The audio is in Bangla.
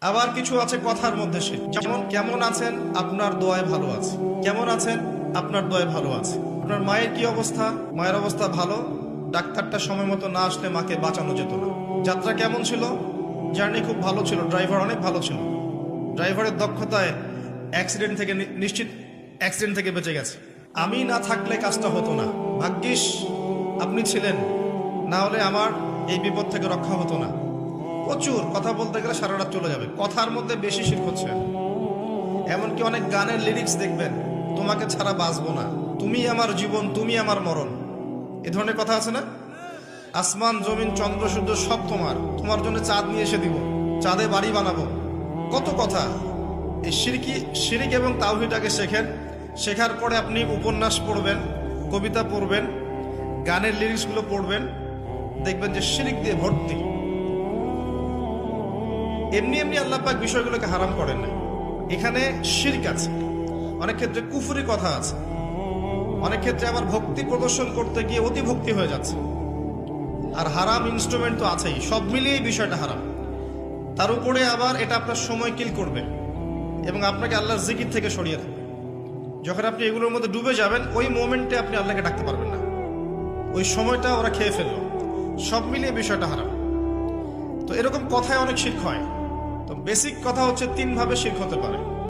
আবার কিছু আছে কথার মধ্যে শিরক, যেমন কেমন আছেন, আপনার দোয়ায় ভালো আছে। কেমন আছেন, আপনার দোয়ায় ভালো আছে। আপনার মায়ের কি অবস্থা, মায়ের অবস্থা ভালো, ডাক্তারটা সময় মতো না আসলে মাকে বাঁচানো যেত না। যাত্রা কেমন ছিল, জার্নি খুব ভালো ছিল, ড্রাইভার অনেক ভালো ছিল, ড্রাইভারের দক্ষতায় অ্যাক্সিডেন্ট থেকে নিশ্চিত অ্যাক্সিডেন্ট থেকে বেঁচে গেছে। আমি না থাকলে কাজটা হতো না, ভাগ্যিস আপনি ছিলেন, না হলে আমার এই বিপদ থেকে রক্ষা হতো না। প্রচুর কথা বলতে গেলে সারা রাত চলে যাবে, কথার মধ্যে বেশি শিরক হচ্ছে। এমনকি অনেক গানের লিরিক্স দেখবেন, তোমাকে ছাড়া বাঁচবো না, তুমি আমার জীবন, তুমি আমার মরণ, এ ধরনের কথা আছে না? আসমান জমিন চন্দ্র সূর্য সব তোমার, তোমার জন্য চাঁদ নিয়ে এসে দিব, চাঁদে বাড়ি বানাবো, কত কথা। এই শিরিক এবং তাওহীদটাকে শেখেন। শেখার পরে আপনি উপন্যাস পড়বেন, কবিতা পড়বেন, গানের লিরিক্সগুলো পড়বেন, দেখবেন যে শিরিক দিয়ে ভর্তি। এমনি এমনি আল্লাহ পাক বিষয়গুলোকে হারাম করেন না, এখানে শিরক আছে, অনেক ক্ষেত্রে কুফরি কথা আছে, অনেক ক্ষেত্রে আবার ভক্তি প্রদর্শন করতে গিয়ে অতি ভক্তি হয়ে যাচ্ছে। আর হারাম ইনস্ট্রুমেন্ট তো আছেই, সব মিলিয়ে এই বিষয়টা হারাম। তার উপরে আবার এটা আপনার সময় কিল করবে এবং আপনাকে আল্লাহর জিকির থেকে সরিয়ে দেবে। যখন আপনি এগুলোর মধ্যে ডুবে যাবেন, ওই মোমেন্টে আপনি আল্লাহকে ডাকতে পারবেন না, ওই সময়টা ওরা খেয়ে ফেললো। সব মিলিয়ে বিষয়টা হারাম। তো এরকম কথায় অনেক শিরক হয়। তো বেসিক কথা হচ্ছে 3 ভাবে শিরক হতে পারে।